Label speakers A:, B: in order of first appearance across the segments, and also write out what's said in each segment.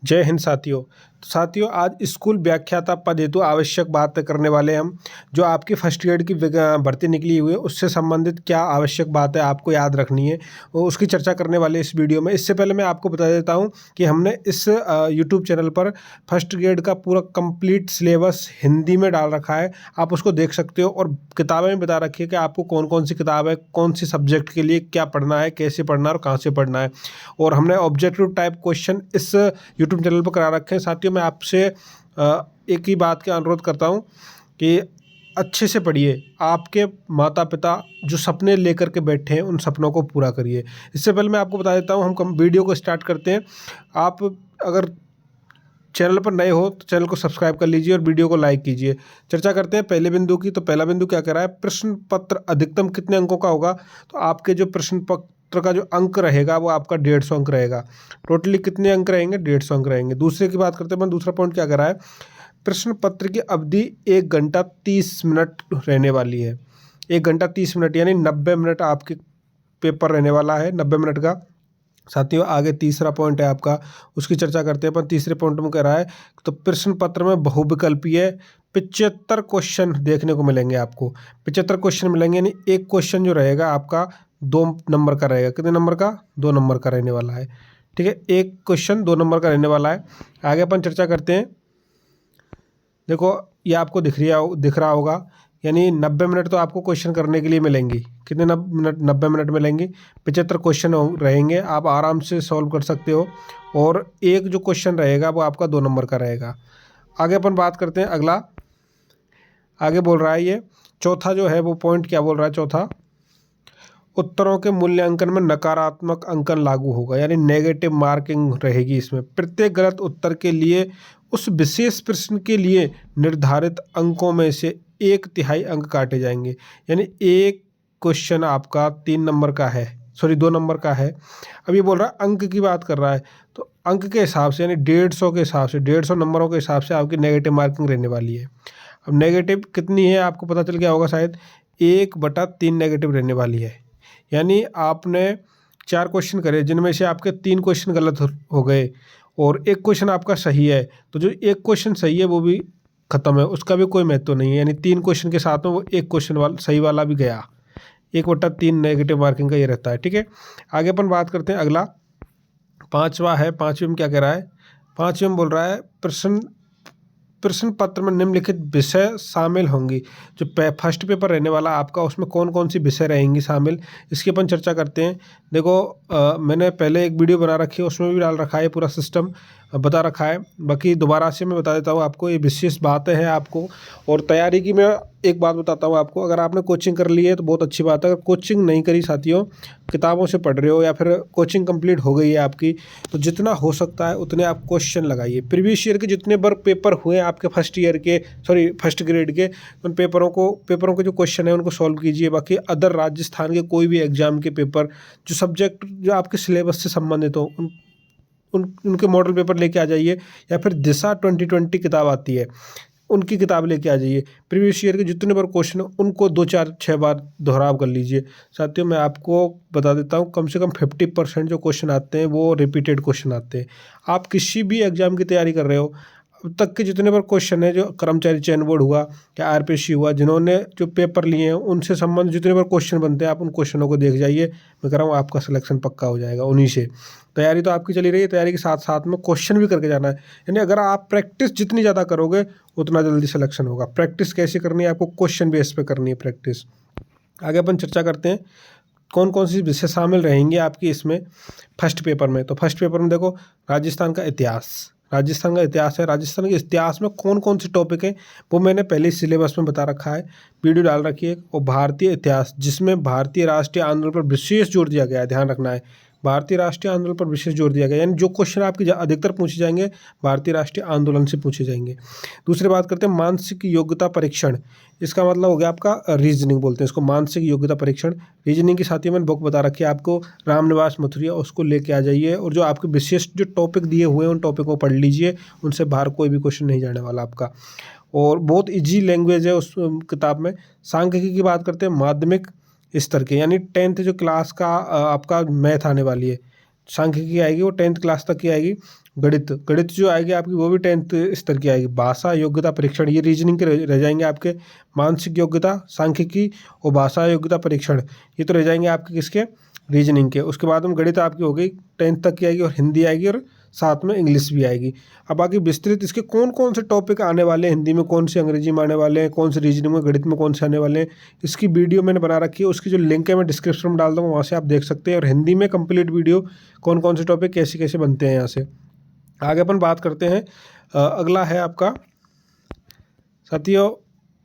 A: जय हिंद साथियों। तो साथियों, आज स्कूल व्याख्याता पद हेतु आवश्यक बात करने वाले हम। जो आपकी फर्स्ट ग्रेड की भर्ती निकली हुई है उससे संबंधित क्या आवश्यक बात है आपको याद रखनी है और उसकी चर्चा करने वाले इस वीडियो में। इससे पहले मैं आपको बता देता हूं कि हमने इस यूट्यूब चैनल पर फर्स्ट ग्रेड का पूरा कंप्लीट सिलेबस हिंदी में डाल रखा है, आप उसको देख सकते हो। और किताबें भी बता रखी है कि आपको कौन कौन सी किताब है, कौन सी सब्जेक्ट के लिए क्या पढ़ना है, कैसे पढ़ना है और कहाँ से पढ़ना है। और हमने ऑब्जेक्टिव टाइप क्वेश्चन इस यूट्यूब चैनल पर करा रखे हैं। साथियों, मैं आपसे एक ही बात का अनुरोध करता हूं कि अच्छे से पढ़िए। आपके माता पिता जो सपने लेकर के बैठे हैं उन सपनों को पूरा करिए। इससे पहले मैं आपको बता देता हूं, हम वीडियो को स्टार्ट करते हैं। आप अगर चैनल पर नए हो तो चैनल को सब्सक्राइब कर लीजिए और वीडियो को लाइक कीजिए। चर्चा करते हैं पहले बिंदु की। तो पहला बिंदु क्या कह रहा है, प्रश्न पत्र अधिकतम कितने अंकों का होगा। तो आपके जो प्रश्न पत्र का जो अंक रहेगा वो आपका 150 अंक रहेगा। टोटली कितने अंक रहेंगे, 150 अंक रहेंगे। दूसरे की बात करते हैं, दूसरा पॉइंट क्या कर रहा है, प्रश्न पत्र की अवधि 1 घंटा 30 मिनट रहने वाली है। 1 घंटा 30 मिनट यानी 90 मिनट आपके पेपर रहने वाला है, 90 मिनट का। साथियों, आगे तीसरा पॉइंट है आपका, उसकी चर्चा करते हैं। पर तीसरे पॉइंट में कह रहा है, तो प्रश्न पत्र में बहुविकल्पीय 75 क्वेश्चन देखने को मिलेंगे आपको। 75 क्वेश्चन मिलेंगे, यानी एक क्वेश्चन जो रहेगा आपका 2 नंबर का रहेगा। कितने नंबर का, 2 नंबर का रहने वाला है। ठीक है, एक क्वेश्चन 2 नंबर का रहने वाला है। आगे अपन चर्चा करते हैं। देखो, ये आपको दिख रहा होगा, यानी 90 मिनट तो आपको क्वेश्चन करने के लिए मिलेंगी। कितने 90 मिनट मिलेंगी, 75 क्वेश्चन रहेंगे, आप आराम से सॉल्व कर सकते हो। और एक जो क्वेश्चन रहेगा वो आपका 2 नंबर का रहेगा। आगे अपन बात करते हैं अगला। आगे बोल रहा है ये चौथा जो है वो पॉइंट क्या बोल रहा है, चौथा, उत्तरों के मूल्यांकन में नकारात्मक अंकन लागू होगा, यानी नेगेटिव मार्किंग रहेगी इसमें। प्रत्येक गलत उत्तर के लिए उस विशेष प्रश्न के लिए निर्धारित अंकों में से 1/3 अंक काटे जाएंगे। यानी एक क्वेश्चन आपका 3 नंबर का है, सॉरी 2 नंबर का है। अब ये बोल रहा है अंक की बात कर रहा है, तो अंक के हिसाब से यानी 150 के हिसाब से, 150 नंबरों के हिसाब से आपकी नेगेटिव मार्किंग रहने वाली है। अब नेगेटिव कितनी है आपको पता चल गया होगा शायद, 1/3 नेगेटिव रहने वाली है। यानी आपने 4 क्वेश्चन करे जिनमें से आपके 3 क्वेश्चन गलत हो गए और एक क्वेश्चन आपका सही है, तो जो एक क्वेश्चन सही है वो भी खत्म है, उसका भी कोई महत्व नहीं है। यानी 3 क्वेश्चन के साथ में वो एक क्वेश्चन सही वाला भी गया। 1/3 नेगेटिव मार्किंग का ये रहता है। ठीक है, आगे अपन बात करते हैं अगला, पाँचवा है। पाँचवें में क्या कह रहा है, पाँचवें में बोल रहा है प्रश्न पत्र में निम्नलिखित विषय शामिल होंगी। जो फर्स्ट पेपर रहने वाला आपका उसमें कौन कौन सी विषय रहेंगी शामिल, इसकी अपन चर्चा करते हैं। देखो, मैंने पहले एक वीडियो बना रखी है, उसमें भी डाल रखा है, पूरा सिस्टम बता रखा है। बाकी दोबारा से मैं बता देता हूँ आपको, ये विशेष बातें हैं आपको। और तैयारी की मैं एक बात बताता हूँ आपको, अगर आपने कोचिंग कर ली है तो बहुत अच्छी बात है। अगर कोचिंग नहीं करी साथियों, किताबों से पढ़ रहे हो या फिर कोचिंग कंप्लीट हो गई है आपकी, तो जितना हो सकता है उतने आप क्वेश्चन लगाइए। प्रीवियस ईयर के जितने बार पेपर हुए आपके फर्स्ट ग्रेड के, उन पेपरों के जो क्वेश्चन है उनको सॉल्व कीजिए। बाकी अदर राजस्थान के कोई भी एग्जाम के पेपर, जो सब्जेक्ट जो आपके सिलेबस से संबंधित हो, उनके मॉडल पेपर लेके आ जाइए। या फिर दिशा 2020 किताब आती है, उनकी किताब लेके आ जाइए। प्रीवियस ईयर के जितने बार क्वेश्चन है उनको 2 4 6 बार दोहराव कर लीजिए। साथियों, मैं आपको बता देता हूँ, कम से कम 50% जो क्वेश्चन आते हैं वो रिपीटेड क्वेश्चन आते हैं। आप किसी भी एग्जाम की तैयारी कर रहे हो, अब तक के जितने बार क्वेश्चन है, जो कर्मचारी चयन बोर्ड हुआ या आरपीएससी हुआ, जिन्होंने जो पेपर लिए हैं उनसे संबंधित जितने बार क्वेश्चन बनते हैं, आप उन क्वेश्चनों को देख जाइए। मैं कह रहा हूँ आपका सिलेक्शन पक्का हो जाएगा उन्हीं से। तैयारी तो आपकी चली रही है, तैयारी के साथ साथ में क्वेश्चन भी करके जाना है। यानी अगर आप प्रैक्टिस जितनी ज़्यादा करोगे उतना जल्दी सिलेक्शन होगा। प्रैक्टिस कैसे करनी है आपको, क्वेश्चन बेस पे करनी है प्रैक्टिस। आगे अपन चर्चा करते हैं कौन कौन सी विषय शामिल रहेंगे आपकी इसमें फर्स्ट पेपर में। तो फर्स्ट पेपर में देखो, राजस्थान का इतिहास है। राजस्थान के इतिहास में कौन कौन से टॉपिक हैं वो मैंने पहले सिलेबस में बता रखा है, वीडियो डाल रखी है। और भारतीय इतिहास, जिसमें भारतीय राष्ट्रीय आंदोलन पर विशेष जोर दिया गया है, ध्यान रखना है, भारतीय राष्ट्रीय आंदोलन पर विशेष जोर दिया गया है। यानी जो क्वेश्चन आपके अधिकतर पूछे जाएंगे भारतीय राष्ट्रीय आंदोलन से पूछे जाएंगे। दूसरी बात करते हैं मानसिक योग्यता परीक्षण। इसका मतलब हो गया आपका रीजनिंग, बोलते हैं इसको, मानसिक योग्यता परीक्षण। रीजनिंग की साथ ही मैंने बुक बता रखी है आपको, रामनिवास मथुरिया, उसको लेके आ जाइए। और जो आपके विशेष जो टॉपिक दिए हुए हैं उन टॉपिक को पढ़ लीजिए, उनसे बाहर कोई भी क्वेश्चन नहीं जाने वाला आपका। और बहुत ईजी लैंग्वेज है उस किताब में। सांख्यिकी की बात करते हैं, माध्यमिक स्तर के, यानी 10th जो क्लास का आपका मैथ आने वाली है, सांख्यिकी आएगी वो 10th क्लास तक की आएगी। गणित जो आएगी आपकी वो भी 10th स्तर की आएगी। भाषा योग्यता परीक्षण, ये रीजनिंग के रह जाएंगे आपके। मानसिक योग्यता, सांख्यिकी और भाषा योग्यता परीक्षण, ये तो रह जाएंगे आपके किसके, रीजनिंग के। उसके बाद में गणित आपकी हो गई 10th तक की आएगी, और हिंदी आएगी, और साथ में इंग्लिश भी आएगी। अब बाकी विस्तृत इसके कौन कौन से टॉपिक आने वाले हैं, हिंदी में कौन से, अंग्रेजी में आने वाले हैं, कौन से रीजनिंग में, गणित में कौन से आने वाले हैं, इसकी वीडियो मैंने बना रखी है। उसकी जो लिंक है मैं डिस्क्रिप्शन में डाल दूँगा, वहाँ से आप देख सकते हैं। और हिंदी में कंप्लीट वीडियो कौन कौन से टॉपिक कैसे कैसे बनते हैं यहाँ से। आगे अपन बात करते हैं। अगला है आपका साथियों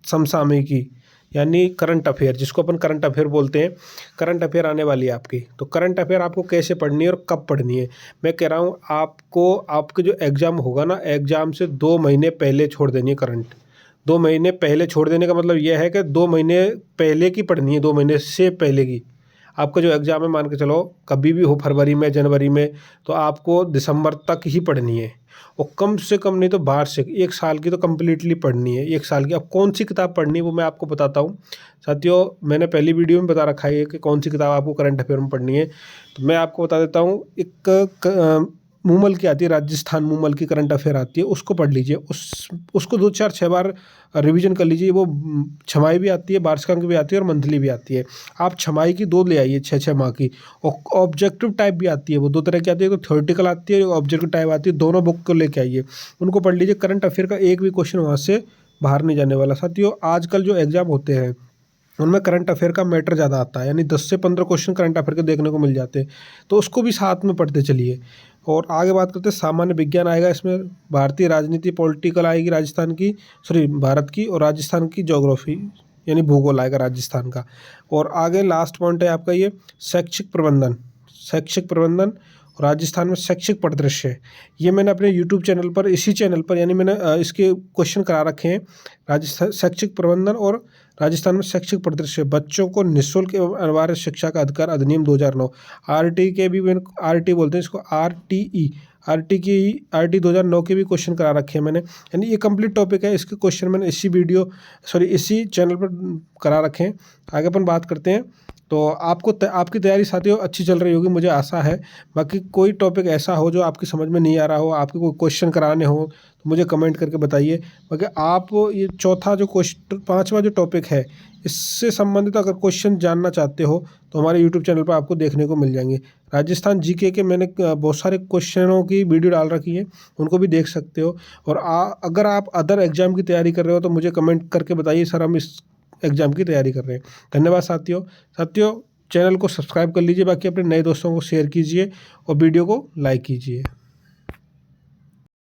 A: समसामयिकी, यानी करंट अफेयर, जिसको अपन करंट अफेयर बोलते हैं। करंट अफेयर आने वाली है आपकी, तो करंट अफेयर आपको कैसे पढ़नी है और कब पढ़नी है। मैं कह रहा हूँ आपको, आपके जो एग्ज़ाम होगा ना, एग्ज़ाम से 2 महीने पहले छोड़ देनी है करंट। 2 महीने पहले छोड़ देने का मतलब यह है कि 2 महीने पहले की पढ़नी है, 2 महीने से पहले की। आपका जो एग्ज़ाम है मान के चलो कभी भी हो, फरवरी में, जनवरी में, तो आपको दिसंबर तक ही पढ़नी है। और कम से कम नहीं तो वार्षिक 1 साल की तो कम्प्लीटली पढ़नी है, 1 साल की। अब कौन सी किताब पढ़नी है वो मैं आपको बताता हूँ साथियों। मैंने पहली वीडियो में बता रखा है कि कौन सी किताब आपको करंट अफेयर में पढ़नी है, तो मैं आपको बता देता हूँ। एक मूमल की आती है, राजस्थान मूमल की करंट अफेयर आती है, उसको पढ़ लीजिए। उसको 2 4 6 बार रिवीजन कर लीजिए। वो छमाही भी आती है, वार्षिकांक भी आती है, और मंथली भी आती है। आप छमाही की 2 ले आइए, 6 माह की। और ऑब्जेक्टिव टाइप भी आती है, वो 2 तरह की आती है, तो थ्योरेटिकल आती है, ऑब्जेक्टिव टाइप आती है। दोनों बुक को लेके आइए, उनको पढ़ लीजिए। करंट अफेयर का एक भी क्वेश्चन वहाँ से बाहर नहीं जाने वाला। साथियों आजकल जो एग्ज़ाम होते हैं उनमें करंट अफेयर का मैटर ज़्यादा आता है, यानी 10 से 15 क्वेश्चन करंट अफेयर के देखने को मिल जाते हैं, तो उसको भी साथ में पढ़ते चलिए। और आगे बात करते हैं, सामान्य विज्ञान आएगा इसमें, भारतीय राजनीति पॉलिटिकल आएगी राजस्थान की, सॉरी भारत की, और राजस्थान की ज्योग्राफी यानी भूगोल आएगा राजस्थान का। और आगे लास्ट पॉइंट है आपका ये शैक्षिक प्रबंधन। शैक्षिक प्रबंधन राजस्थान में शैक्षिक परिदृश्य, ये मैंने अपने यूट्यूब चैनल पर, इसी चैनल पर, यानी मैंने इसके क्वेश्चन करा रखे हैं। राजस्थान शैक्षिक प्रबंधन और राजस्थान में शैक्षिक परिदृश्य, बच्चों को निःशुल्क एवं अनिवार्य शिक्षा का अधिकार अधिनियम 2009, आरटी के भी, मैंने आरटी बोलते हैं इसको, आरटी 2009 के भी क्वेश्चन करा रखे हैं मैंने। यानी ये कंप्लीट टॉपिक है, इसके क्वेश्चन मैंने इसी चैनल पर करा रखे हैं। आगे अपन बात करते हैं। तो आपकी तैयारी साथियों अच्छी चल रही होगी, मुझे आशा है। बाकी कोई टॉपिक ऐसा हो जो आपकी समझ में नहीं आ रहा हो, आपके कोई क्वेश्चन कराने हो, तो मुझे कमेंट करके बताइए। बाकी आप ये चौथा जो क्वेश्चन, 5वां जो टॉपिक है, इससे संबंधित अगर क्वेश्चन जानना चाहते हो तो हमारे यूट्यूब चैनल पर आपको देखने को मिल जाएंगे। राजस्थान जीके के मैंने बहुत सारे क्वेश्चनों की वीडियो डाल रखी है, उनको भी देख सकते हो। और अगर आप अदर एग्जाम की तैयारी कर रहे हो तो मुझे कमेंट करके बताइए, सर हम इस एग्ज़ाम की तैयारी कर रहे हैं। धन्यवाद साथियों चैनल को सब्सक्राइब कर लीजिए, बाकी अपने नए दोस्तों को शेयर कीजिए और वीडियो को लाइक कीजिए।